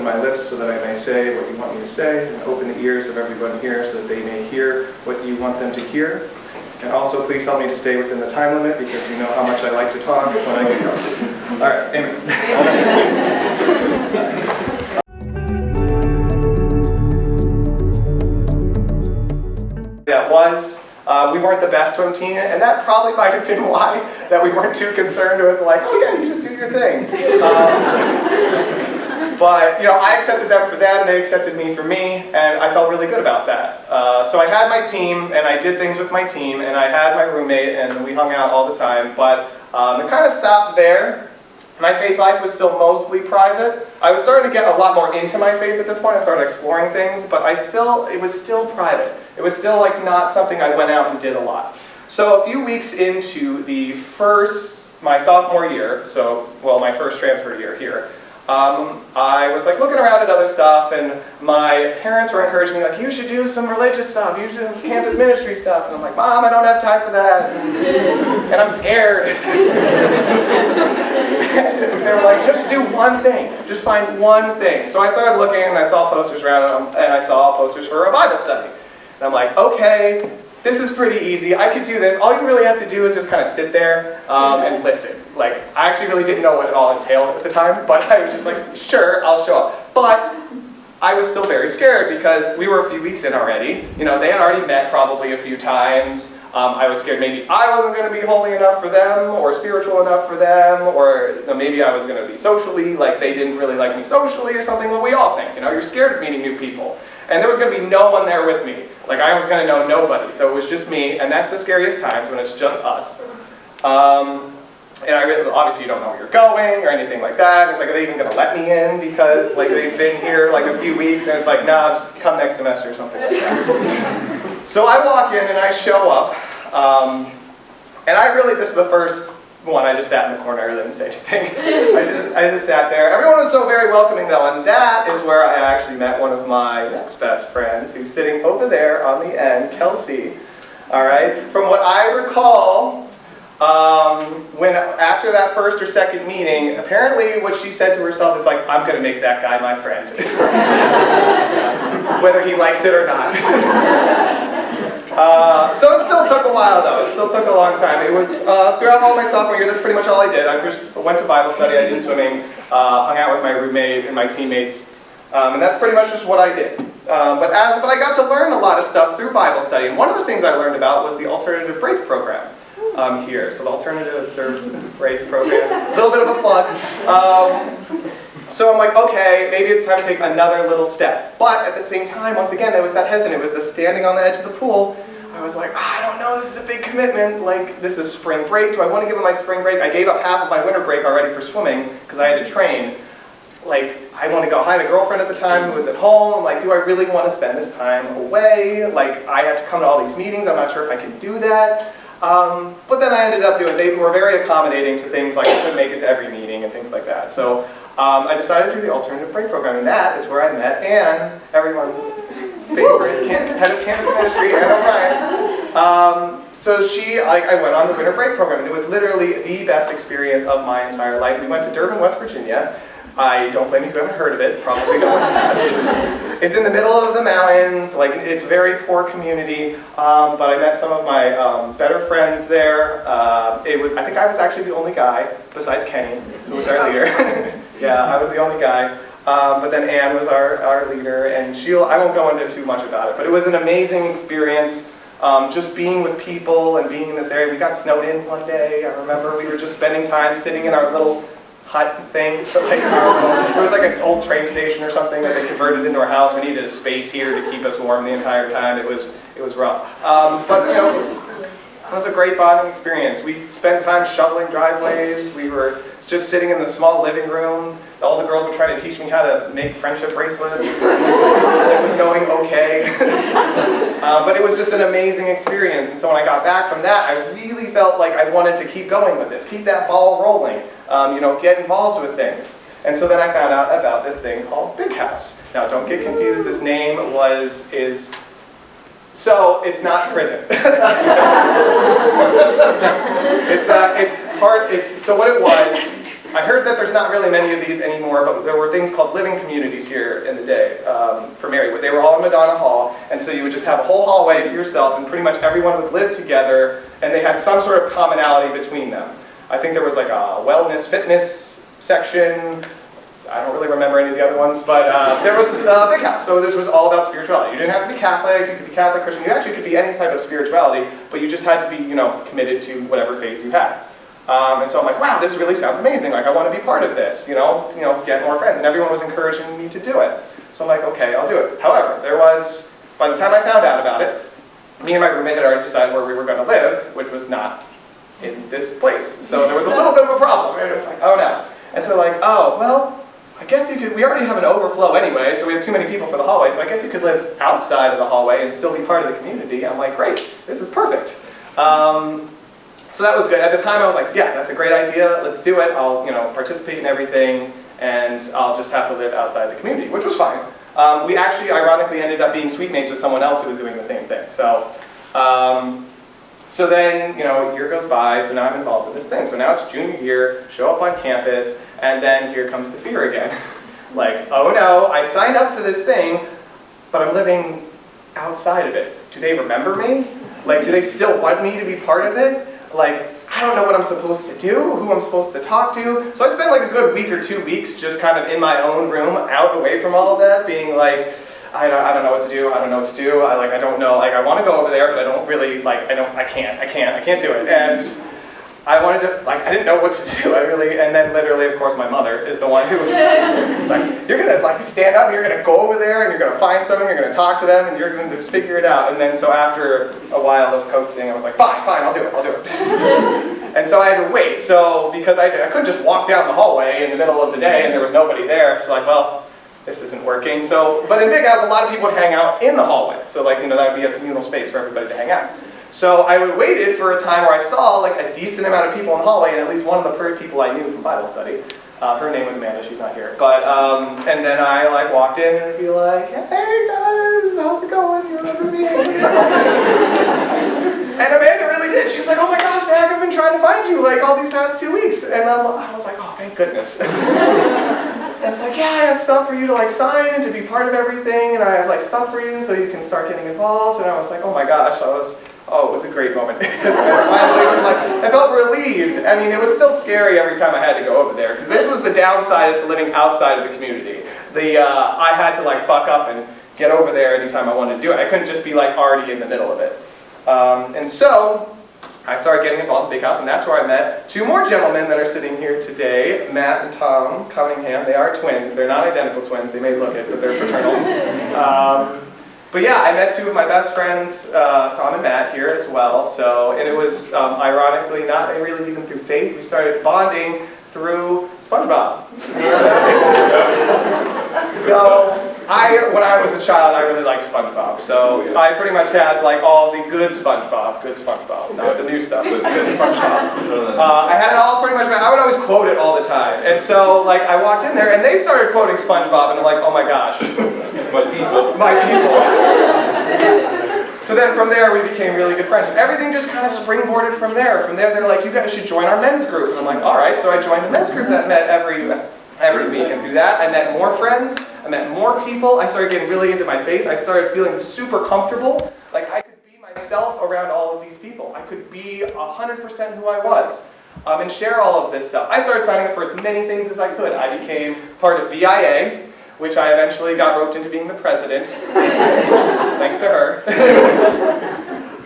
open my lips so that I may say what you want me to say, and open the ears of everyone here so that they may hear what you want them to hear. And also, please help me to stay within the time limit, because you know how much I like to talk when I get going. All right, amen. That was, we weren't the best swim team, and that probably might have been why that we weren't too concerned with, like, oh yeah, you just do your thing. But, I accepted them for them, they accepted me for me, and I felt really good about that. So I had my team, and I did things with my team, and I had my roommate, and we hung out all the time, but it kind of stopped there. My faith life was still mostly private. I was starting to get a lot more into my faith at this point. I started exploring things, but it was still private. It was still not something I went out and did a lot. So a few weeks into my sophomore year, my first transfer year here, I was looking around at other stuff, and my parents were encouraging me, you should do some religious stuff, you should do campus ministry stuff. And I'm like, Mom, I don't have time for that, and I'm scared. They were like, just do one thing, just find one thing. So I started looking, and I saw posters around, and I saw posters for a Bible study. And I'm like, okay, this is pretty easy, I could do this. All you really have to do is just kind of sit there and listen. I actually really didn't know what it all entailed at the time, but I was just like, sure, I'll show up. But I was still very scared because we were a few weeks in already. They had already met probably a few times. I was scared maybe I wasn't going to be holy enough for them or spiritual enough for them, or maybe I was going to be socially, they didn't really like me socially or something. Well, we all think, you're scared of meeting new people. And there was going to be no one there with me. I was going to know nobody, so it was just me, and that's the scariest times, when it's just us. And obviously you don't know where you're going or anything like that. It's are they even going to let me in because they've been here a few weeks, and it's no, just come next semester or something like that. So I walk in and I show up, and this is the first one, I just sat in the corner, I didn't say anything. I just sat there. Everyone was so very welcoming though, and that is where I actually met one of my next best friends, who's sitting over there on the end, Kelsey. All right. From what I recall, when after that first or second meeting, apparently what she said to herself is I'm going to make that guy my friend, whether he likes it or not. So it still took a while though. It still took a long time. It was throughout all my sophomore year. That's pretty much all I did. I went to Bible study. I did swimming. Hung out with my roommate and my teammates, and that's pretty much just what I did. But I got to learn a lot of stuff through Bible study. And one of the things I learned about was the alternative break program here. So the alternative service break program. A little bit of a plug. So I'm like, okay, maybe it's time to take another little step. But at the same time, once again, it was that hesitant. It was the standing on the edge of the pool. I was like, I don't know, this is a big commitment. This is spring break. Do I want to give up my spring break? I gave up half of my winter break already for swimming because I had to train. I want to go. I had a girlfriend at the time who was at home. Do I really want to spend this time away? I have to come to all these meetings. I'm not sure if I can do that. But then I ended up they were very accommodating to things I couldn't make it to every meeting and things like that. So I decided to do the alternative break program, and that is where I met Anne, everyone's favorite head of campus ministry, Anne O'Brien. So I went on the winter break program, and it was literally the best experience of my entire life. We went to Durban, West Virginia. I don't blame you if you haven't heard of it. Probably no one has. It's in the middle of the mountains. It's a very poor community. But I met some of my better friends there. I think I was actually the only guy besides Kenny, who was our leader. Yeah, I was the only guy. But then Anne was our leader, and I won't go into too much about it. But it was an amazing experience. Just being with people and being in this area. We got snowed in one day. I remember we were just spending time sitting in our little hut thing. It was an old train station or something that they converted into our house. We needed a space here to keep us warm the entire time. It was rough. But it was a great bonding experience. We spent time shoveling driveways. We were just sitting in the small living room. All the girls were trying to teach me how to make friendship bracelets. It was going okay. But it was just an amazing experience. And so when I got back from that, I really felt like I wanted to keep going with this, keep that ball rolling, get involved with things. And so then I found out about this thing called Big House. Now don't get confused, this name so it's not prison. So what it was I heard that there's not really many of these anymore, but there were things called living communities here in the day for Marywood. They were all in Madonna Hall, and so you would just have a whole hallway to yourself, and pretty much everyone would live together, and they had some sort of commonality between them. I think there was like a wellness, fitness section. I don't really remember any of the other ones, but there was this big house, so this was all about spirituality. You didn't have to be Catholic, you could be Catholic, Christian, you actually could be any type of spirituality, but you just had to be, committed to whatever faith you had. And so I'm like, wow, this really sounds amazing, like I want to be part of this, get more friends, and everyone was encouraging me to do it. So I'm like, okay, I'll do it. However, by the time I found out about it, me and my roommate had already decided where we were going to live, which was not in this place. So there was a little bit of a problem, and it was like, oh no. And so like, oh, well, I guess you could, we already have an overflow anyway, so we have too many people for the hallway, so I guess you could live outside of the hallway and still be part of the community. I'm like, great, this is perfect. So that was good. At the time I was like, yeah, that's a great idea, let's do it. I'll participate in everything, and I'll just have to live outside the community, which was fine. We actually, ironically, ended up being suite mates with someone else who was doing the same thing. So then, year goes by, so now I'm involved in this thing. So now it's junior year, show up on campus, and then here comes the fear again. Like, oh no, I signed up for this thing, but I'm living outside of it. Do they remember me? Like, do they still want me to be part of it? Like, I don't know what I'm supposed to do, who I'm supposed to talk to. So I spent like a good week or 2 weeks just kind of in my own room, out away from all of that, being like, I don't know what to do, I don't know what to do, I don't know, like I want to go over there, but I don't really, like, I can't do it. And I wanted to, like, I didn't know what to do, and then literally, of course, my mother is the one who was like, you're going to, like, stand up, and you're going to go over there, and you're going to find someone, you're going to talk to them, and you're going to just figure it out. And then, so after a while of coaxing, I was like, fine, I'll do it. And so I had to wait, so, because I couldn't just walk down the hallway in the middle of the day, and there was nobody there, so like, well, this isn't working. So, but in Big House, a lot of people would hang out in the hallway, so like, that would be a communal space for everybody to hang out. So I waited for a time where I saw like a decent amount of people in the hallway, and at least one of the people I knew from Bible study. Her name was Amanda, she's not here. But, and then I like walked in and I'd be like, hey guys, how's it going? You remember me? And Amanda really did. She was like, oh my gosh, Zach, I've been trying to find you like all these past 2 weeks. And I was like, oh, thank goodness. And I was like, yeah, I have stuff for you to like sign and to be part of everything, and I have like stuff for you so you can start getting involved. And I was like, oh my gosh, it was a great moment, because I finally was like, I felt relieved. I mean, it was still scary every time I had to go over there, because this was the downside is to living outside of the community. I had to like buck up and get over there anytime I wanted to do it. I couldn't just be like already in the middle of it. And so I started getting involved in Big House, and that's where I met 2 more gentlemen that are sitting here today, Matt and Tom Cunningham. They are twins. They're not identical twins. They may look it, but they're fraternal. But yeah, I met 2 of my best friends, Tom and Matt, here as well. So, and it was ironically not really even through faith. We started bonding through SpongeBob. So, when I was a child, I really liked SpongeBob. So I pretty much had like all the good SpongeBob, not the new stuff, but good SpongeBob. I had it all pretty much. I would always quote it all the time. And so like I walked in there and they started quoting SpongeBob, and I'm like, oh my gosh, my people. So then from there we became really good friends. Everything just kind of springboarded from there. From there they're like, you guys should join our men's group. And I'm like, all right. So I joined the men's group that met every week, and through that I met more friends. I met more people. I started getting really into my faith. I started feeling super comfortable. Like I could be myself around all of these people. I could be 100% who I was and share all of this stuff. I started signing up for as many things as I could. I became part of VIA, which I eventually got roped into being the president, thanks to her.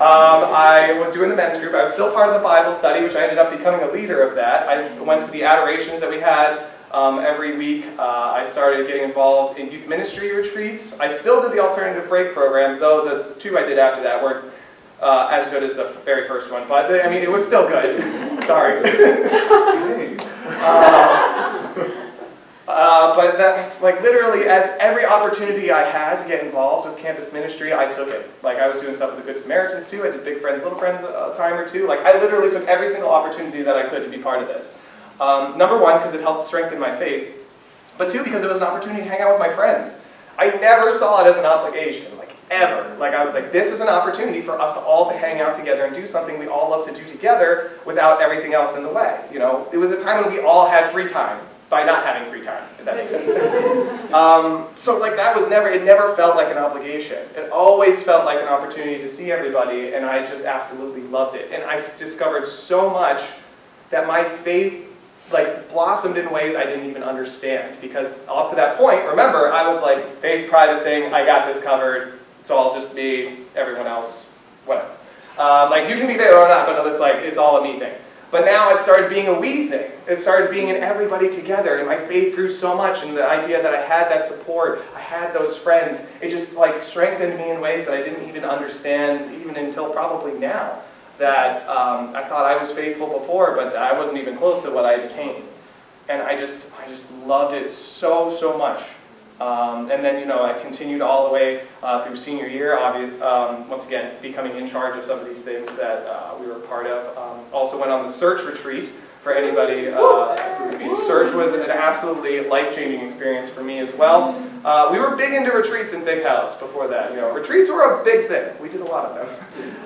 I was doing the men's group. I was still part of the Bible study, which I ended up becoming a leader of that. I went to the adorations that we had every week. I started getting involved in youth ministry retreats. I still did the alternative break program, though the 2 I did after that weren't as good as the very first one. But I mean, it was still good. Sorry. But that's like literally as every opportunity I had to get involved with campus ministry, I took it. Like I was doing stuff with the Good Samaritans too. I did Big Friends, Little Friends a time or 2. Like I literally took every single opportunity that I could to be part of this. Number 1, because it helped strengthen my faith. But 2, because it was an opportunity to hang out with my friends. I never saw it as an obligation. Like ever. Like, I was like, this is an opportunity for us all to hang out together and do something we all love to do together without everything else in the way. You know, it was a time when we all had free time by not having free time, if that makes sense. So like that was never, it never felt like an obligation. It always felt like an opportunity to see everybody, and I just absolutely loved it. And I discovered so much that my faith like blossomed in ways I didn't even understand, because up to that point, remember, I was like, faith, private thing, I got this covered, so I'll just be everyone else, whatever. Like, you can be there or not, but it's like, it's all a me thing. But now it started being a we thing. It started being in everybody together, and my faith grew so much, and the idea that I had that support, I had those friends, it just like strengthened me in ways that I didn't even understand even until probably now. That I thought I was faithful before, but I wasn't even close to what I became. And I just loved it so, so much. And then, you know, I continued all the way through senior year, once again, becoming in charge of some of these things that we were part of. Also went on the search retreat for anybody. Search was an absolutely life-changing experience for me as well. We were big into retreats in Big House before that. You know, retreats were a big thing. We did a lot of them.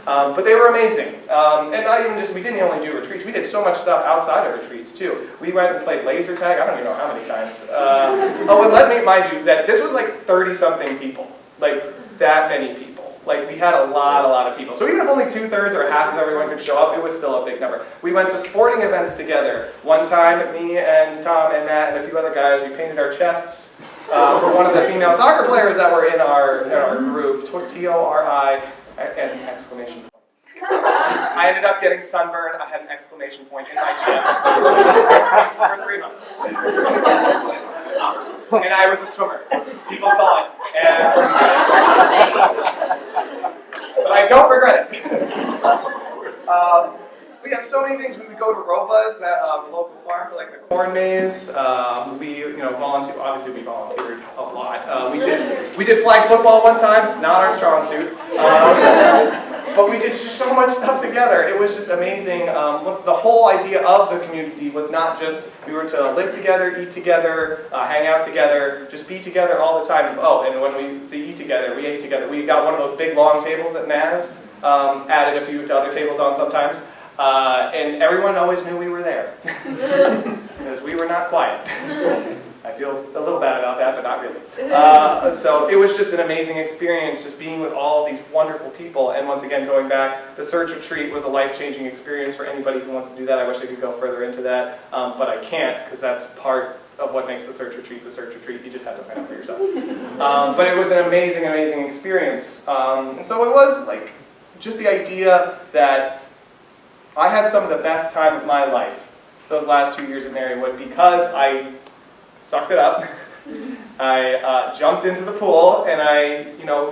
But they were amazing. And not even just, we didn't only do retreats, we did so much stuff outside of retreats too. We went and played laser tag, I don't even know how many times. Oh, and let me remind you that this was like 30-something people. Like, that many people. Like, we had a lot of people. So even if only 2/3 or half of everyone could show up, it was still a big number. We went to sporting events together. One time, me and Tom and Matt and a few other guys, we painted our chests for one of the female soccer players that were in our group, T-O-R-I, and exclamation point. I ended up getting sunburned. I had an exclamation point in my chest for 3 months. And I was a swimmer, so people saw it. But I don't regret it. But yeah, so many things. We would go to Roba's, that local farm, for like the corn maze. We, you know, obviously we volunteered a lot. We did flag football one time, not our strong suit. But we did just so much stuff together. It was just amazing. The whole idea of the community was not just we were to live together, eat together, hang out together, just be together all the time. Oh, and when we say eat together, we ate together. We got one of those big long tables at Naz, added a few to other tables on sometimes, and everyone always knew we were there because we were not quiet. I feel a little bad about that, but not really. So it was just an amazing experience, just being with all these wonderful people. And once again, going back, the search retreat was a life-changing experience for anybody who wants to do that. I wish I could go further into that, but I can't, because that's part of what makes the search retreat the search retreat. You just have to find out for yourself. But it was an amazing, amazing experience. And so it was like just the idea that I had some of the best time of my life those last 2 years at Marywood, because I sucked it up. I jumped into the pool, and I,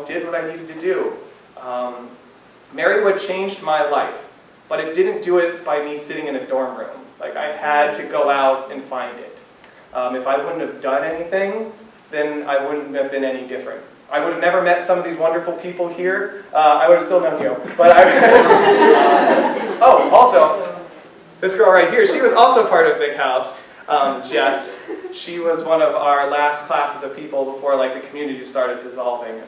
did what I needed to do. Marywood changed my life, but it didn't do it by me sitting in a dorm room. Like, I had to go out and find it. If I wouldn't have done anything, then I wouldn't have been any different. I would have never met some of these wonderful people here. I would have still known you. But oh, also, this girl right here, she was also part of Big House. Jess, she was one of our last classes of people before like the community started dissolving.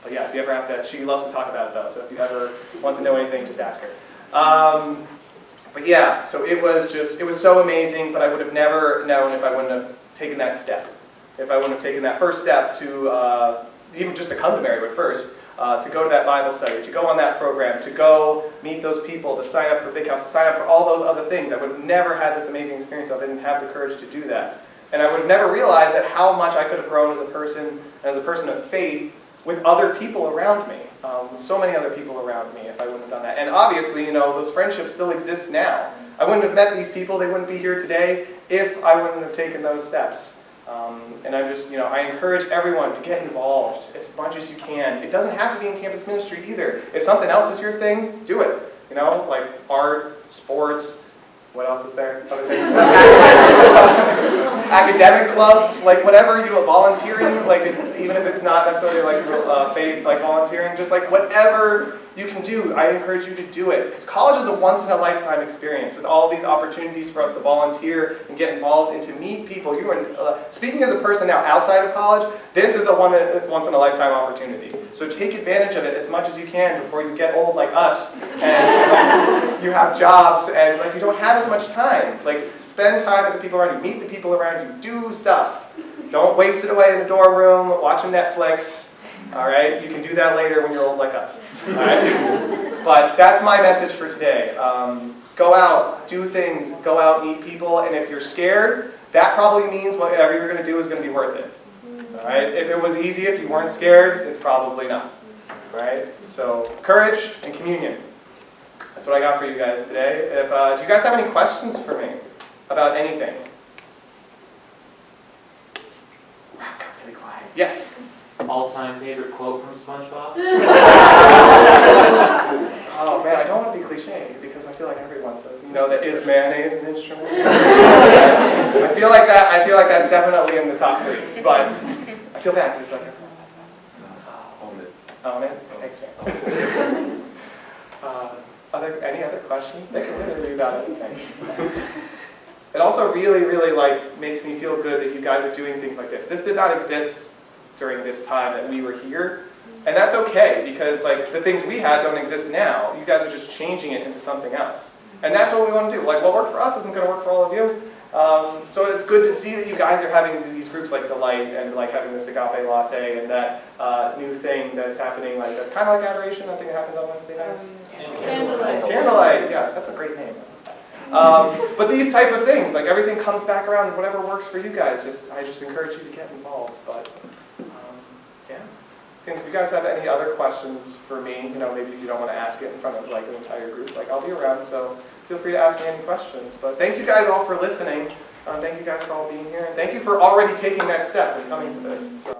But yeah, if you ever have to, she loves to talk about it though, so if you ever want to know anything, just ask her. But yeah, so it was so amazing, but I would have never known if I wouldn't have taken that step. If I wouldn't have taken that first step to, even just to come to Marywood first, to go to that Bible study, to go on that program, to go meet those people, to sign up for Big House, to sign up for all those other things. I would have never had this amazing experience if I didn't have the courage to do that. And I would have never realized that how much I could have grown as a person of faith, with other people around me. So many other people around me if I wouldn't have done that. And obviously, those friendships still exist now. I wouldn't have met these people, they wouldn't be here today if I wouldn't have taken those steps. And I encourage everyone to get involved as much as you can. It doesn't have to be in campus ministry either. If something else is your thing, do it. Like art, sports, what else is there? Other things. academic clubs, like whatever you volunteering, like even if it's not necessarily like paid like volunteering, just like whatever you can do, I encourage you to do it. Because college is a once-in-a-lifetime experience with all these opportunities for us to volunteer and get involved and to meet people. You are, speaking as a person now outside of college, this is a once-in-a-lifetime opportunity. So take advantage of it as much as you can before you get old like us and you have jobs and like you don't have as much time. Like spend time with the people around you, meet the people around you, do stuff. Don't waste it away in the dorm room watching Netflix. All right, you can do that later when you're old like us. All right? But that's my message for today. Go out, do things, go out, meet people, and if you're scared, that probably means whatever you're going to do is going to be worth it. All right? If it was easy, if you weren't scared, it's probably not. All right? So courage and communion. That's what I got for you guys today. If, do you guys have any questions for me about anything? Wow, got really quiet. Yes. All-time favorite quote from SpongeBob? Oh man, I don't want to be cliche because I feel like everyone says, you know, that is mayonnaise an instrument? I feel like that's definitely in the top 3, but I feel bad because like everyone says that. Own it. Own it? Thanks, man. Any other questions? They can literally be about anything. It also really, really like makes me feel good that you guys are doing things like this. This did not exist during this time that we were here, and that's okay because like the things we had don't exist now. You guys are just changing it into something else, and that's what we want to do. Like what worked for us isn't going to work for all of you. So it's good to see that you guys are having these groups like Delight and like having this Agape Latte and that new thing that's happening. Like that's kind of like Adoration. That thing that happens on Wednesday nights. Candlelight. Candlelight. Yeah, that's a great name. But these type of things, like everything comes back around. Whatever works for you guys, I just encourage you to get involved. But yeah. Since if you guys have any other questions for me, you know, maybe if you don't want to ask it in front of like an entire group, like I'll be around, so feel free to ask me any questions. But thank you guys all for listening. Thank you guys for all being here, and thank you for already taking that step and coming to this. So.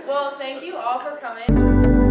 Well, thank you all for coming.